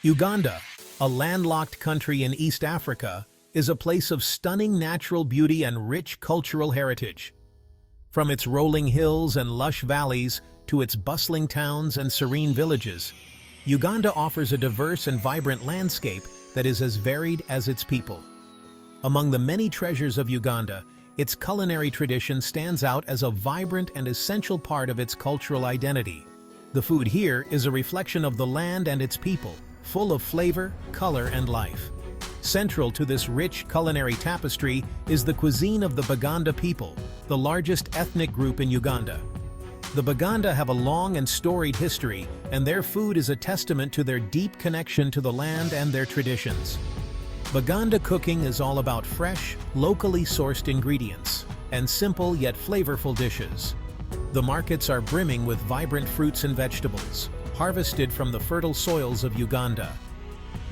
Uganda, a landlocked country in East Africa, is a place of stunning natural beauty and rich cultural heritage. From its rolling hills and lush valleys to its bustling towns and serene villages, Uganda offers a diverse and vibrant landscape that is as varied as its people. Among the many treasures of Uganda, its culinary tradition stands out as a vibrant and essential part of its cultural identity. The food here is a reflection of the land and its people, full of flavor, color, and life. Central to this rich culinary tapestry is the cuisine of the Baganda people, the largest ethnic group in Uganda. The Baganda have a long and storied history, and their food is a testament to their deep connection to the land and their traditions. Baganda cooking is all about fresh, locally sourced ingredients and simple yet flavorful dishes. The markets are brimming with vibrant fruits and vegetables, harvested from the fertile soils of Uganda.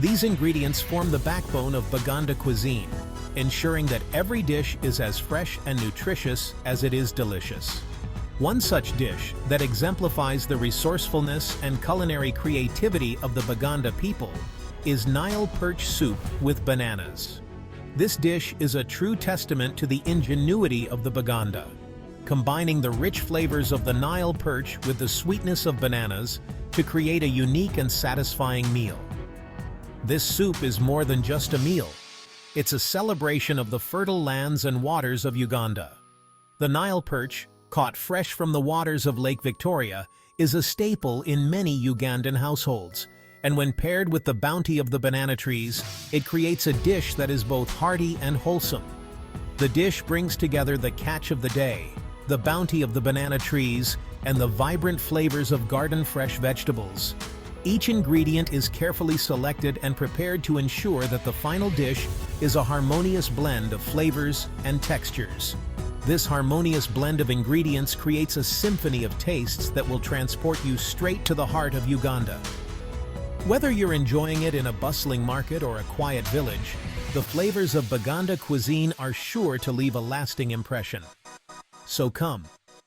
These ingredients form the backbone of Baganda cuisine, ensuring that every dish is as fresh and nutritious as it is delicious. One such dish that exemplifies the resourcefulness and culinary creativity of the Baganda people is Nile Perch soup with bananas. This dish is a true testament to the ingenuity of the Baganda, combining the rich flavors of the Nile perch with the sweetness of bananas to create a unique and satisfying meal. This soup is more than just a meal. It's a celebration of the fertile lands and waters of Uganda. The Nile perch, caught fresh from the waters of Lake Victoria, is a staple in many Ugandan households, and when paired with the bounty of the banana trees, it creates a dish that is both hearty and wholesome. The dish brings together the catch of the day, the bounty of the banana trees, and the vibrant flavors of garden-fresh vegetables. Each ingredient is carefully selected and prepared to ensure that the final dish is a harmonious blend of flavors and textures. This harmonious blend of ingredients creates a symphony of tastes that will transport you straight to the heart of Uganda. Whether you're enjoying it in a bustling market or a quiet village, the flavors of Baganda cuisine are sure to leave a lasting impression. So come,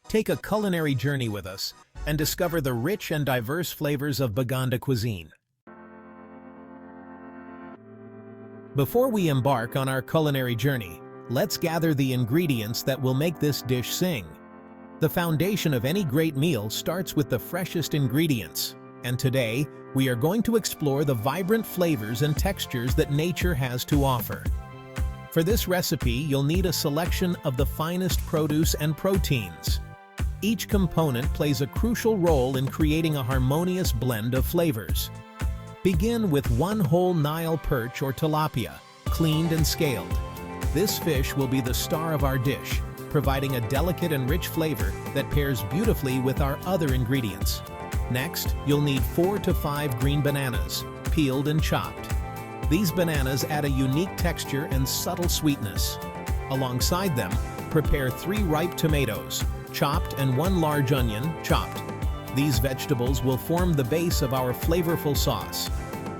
take a culinary journey with us and discover the rich and diverse flavors of Baganda cuisine. Before we embark on our culinary journey, let's gather the ingredients that will make this dish sing. The foundation of any great meal starts with the freshest ingredients, and today we are going to explore the vibrant flavors and textures that nature has to offer. For this recipe, you'll need a selection of the finest produce and proteins. Each component plays a crucial role in creating a harmonious blend of flavors. Begin with one whole Nile perch or tilapia, cleaned and scaled. This fish will be the star of our dish, providing a delicate and rich flavor that pairs beautifully with our other ingredients. Next, you'll need 4 to 5 green bananas, peeled and chopped. These bananas add a unique texture and subtle sweetness. Alongside them, prepare 3 ripe tomatoes, chopped, and 1 large onion, chopped. These vegetables will form the base of our flavorful sauce.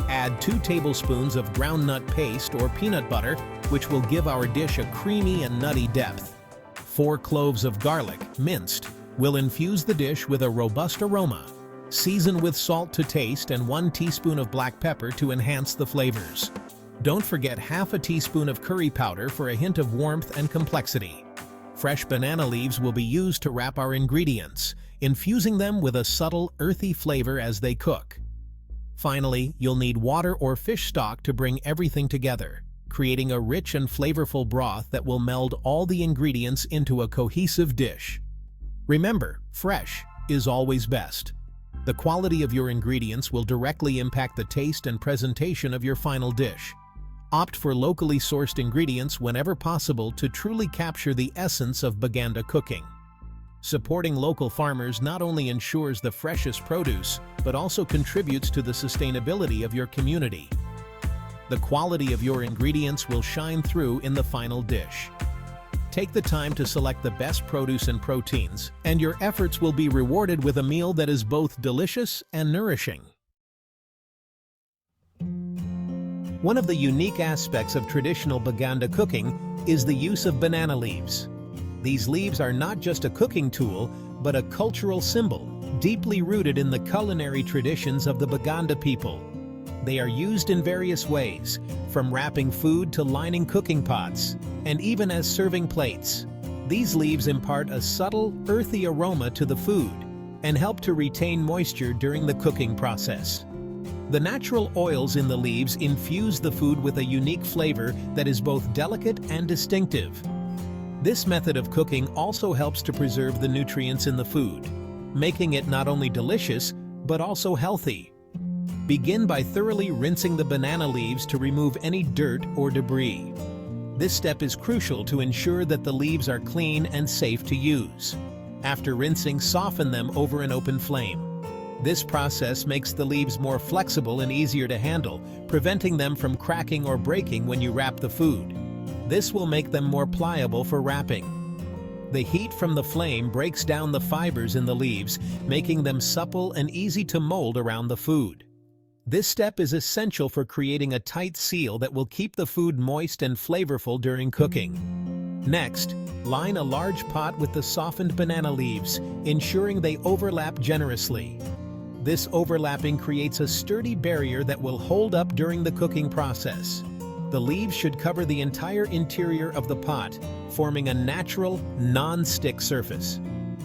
Add 2 tablespoons of groundnut paste or peanut butter, which will give our dish a creamy and nutty depth. 4 cloves of garlic, minced, will infuse the dish with a robust aroma. Season with salt to taste and 1 teaspoon of black pepper to enhance the flavors. Don't forget half a teaspoon of curry powder for a hint of warmth and complexity. Fresh banana leaves will be used to wrap our ingredients, infusing them with a subtle, earthy flavor as they cook. Finally, you'll need water or fish stock to bring everything together, creating a rich and flavorful broth that will meld all the ingredients into a cohesive dish. Remember, fresh is always best. The quality of your ingredients will directly impact the taste and presentation of your final dish. Opt for locally sourced ingredients whenever possible to truly capture the essence of Baganda cooking. Supporting local farmers not only ensures the freshest produce, but also contributes to the sustainability of your community. The quality of your ingredients will shine through in the final dish. Take the time to select the best produce and proteins, and your efforts will be rewarded with a meal that is both delicious and nourishing. One of the unique aspects of traditional Baganda cooking is the use of banana leaves. These leaves are not just a cooking tool, but a cultural symbol, deeply rooted in the culinary traditions of the Baganda people. They are used in various ways, from wrapping food to lining cooking pots, and even as serving plates. These leaves impart a subtle, earthy aroma to the food and help to retain moisture during the cooking process. The natural oils in the leaves infuse the food with a unique flavor that is both delicate and distinctive. This method of cooking also helps to preserve the nutrients in the food, making it not only delicious, but also healthy. Begin by thoroughly rinsing the banana leaves to remove any dirt or debris. This step is crucial to ensure that the leaves are clean and safe to use. After rinsing, soften them over an open flame. This process makes the leaves more flexible and easier to handle, preventing them from cracking or breaking when you wrap the food. This will make them more pliable for wrapping. The heat from the flame breaks down the fibers in the leaves, making them supple and easy to mold around the food. This step is essential for creating a tight seal that will keep the food moist and flavorful during cooking. Next, line a large pot with the softened banana leaves, ensuring they overlap generously. This overlapping creates a sturdy barrier that will hold up during the cooking process. The leaves should cover the entire interior of the pot, forming a natural, non-stick surface.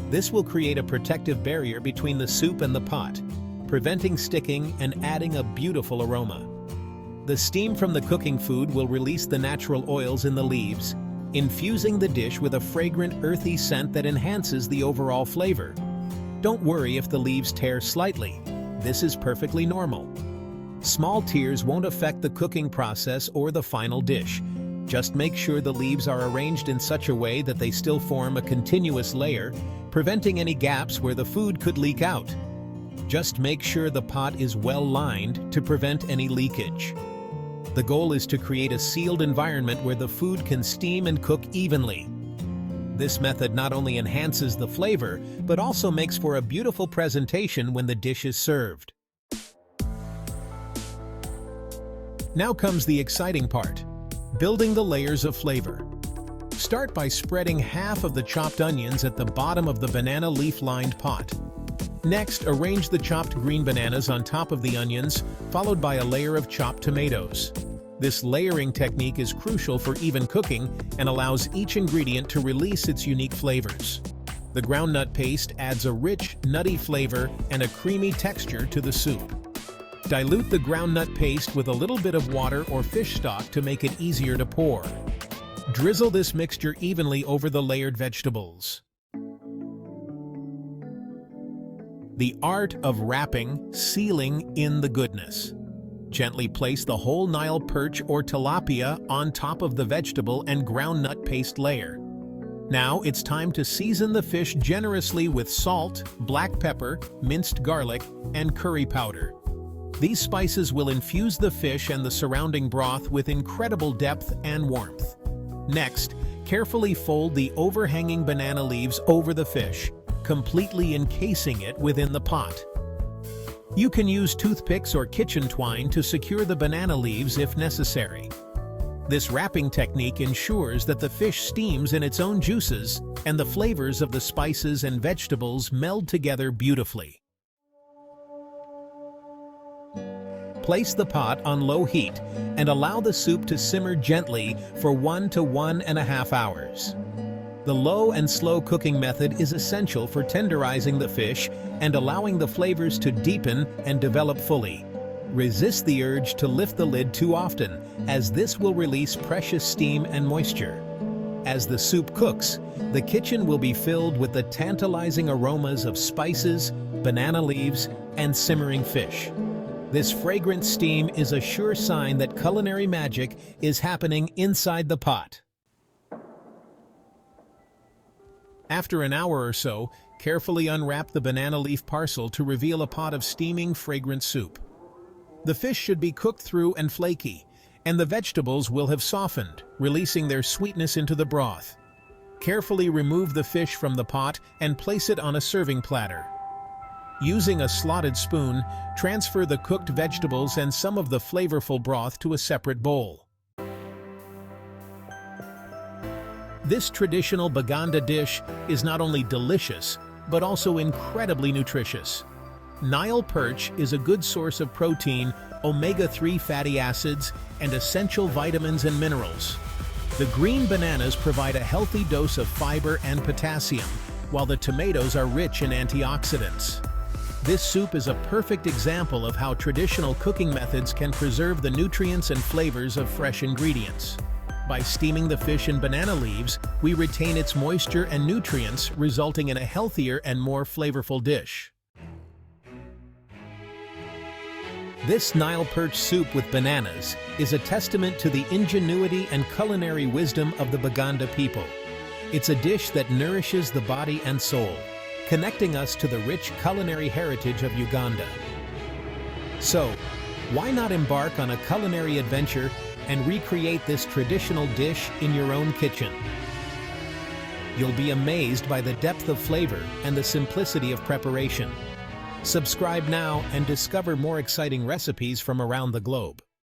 This will create a protective barrier between the soup and the pot, preventing sticking and adding a beautiful aroma. The steam from the cooking food will release the natural oils in the leaves, infusing the dish with a fragrant, earthy scent that enhances the overall flavor. Don't worry if the leaves tear slightly. This is perfectly normal. Small tears won't affect the cooking process or the final dish. Just make sure the leaves are arranged in such a way that they still form a continuous layer, preventing any gaps where the food could leak out. Just make sure the pot is well lined to prevent any leakage. The goal is to create a sealed environment where the food can steam and cook evenly. This method not only enhances the flavor, but also makes for a beautiful presentation when the dish is served. Now comes the exciting part, building the layers of flavor. Start by spreading half of the chopped onions at the bottom of the banana leaf-lined pot. Next, arrange the chopped green bananas on top of the onions, followed by a layer of chopped tomatoes. This layering technique is crucial for even cooking and allows each ingredient to release its unique flavors. The groundnut paste adds a rich, nutty flavor and a creamy texture to the soup. Dilute the groundnut paste with a little bit of water or fish stock to make it easier to pour. Drizzle this mixture evenly over the layered vegetables. The art of wrapping, sealing in the goodness. Gently place the whole Nile perch or tilapia on top of the vegetable and groundnut paste layer. Now it's time to season the fish generously with salt, black pepper, minced garlic, and curry powder. These spices will infuse the fish and the surrounding broth with incredible depth and warmth. Next, carefully fold the overhanging banana leaves over the fish, completely encasing it within the pot. You can use toothpicks or kitchen twine to secure the banana leaves if necessary. This wrapping technique ensures that the fish steams in its own juices and the flavors of the spices and vegetables meld together beautifully. Place the pot on low heat and allow the soup to simmer gently for 1 to 1.5 hours. The low and slow cooking method is essential for tenderizing the fish and allowing the flavors to deepen and develop fully. Resist the urge to lift the lid too often, as this will release precious steam and moisture. As the soup cooks, the kitchen will be filled with the tantalizing aromas of spices, banana leaves, and simmering fish. This fragrant steam is a sure sign that culinary magic is happening inside the pot. After an hour or so, carefully unwrap the banana leaf parcel to reveal a pot of steaming, fragrant soup. The fish should be cooked through and flaky, and the vegetables will have softened, releasing their sweetness into the broth. Carefully remove the fish from the pot and place it on a serving platter. Using a slotted spoon, transfer the cooked vegetables and some of the flavorful broth to a separate bowl. This traditional Baganda dish is not only delicious, but also incredibly nutritious. Nile perch is a good source of protein, omega-3 fatty acids, and essential vitamins and minerals. The green bananas provide a healthy dose of fiber and potassium, while the tomatoes are rich in antioxidants. This soup is a perfect example of how traditional cooking methods can preserve the nutrients and flavors of fresh ingredients. By steaming the fish in banana leaves, we retain its moisture and nutrients, resulting in a healthier and more flavorful dish. This Nile perch soup with bananas is a testament to the ingenuity and culinary wisdom of the Baganda people. It's a dish that nourishes the body and soul, connecting us to the rich culinary heritage of Uganda. So, why not embark on a culinary adventure and recreate this traditional dish in your own kitchen? You'll be amazed by the depth of flavor and the simplicity of preparation. Subscribe now and discover more exciting recipes from around the globe.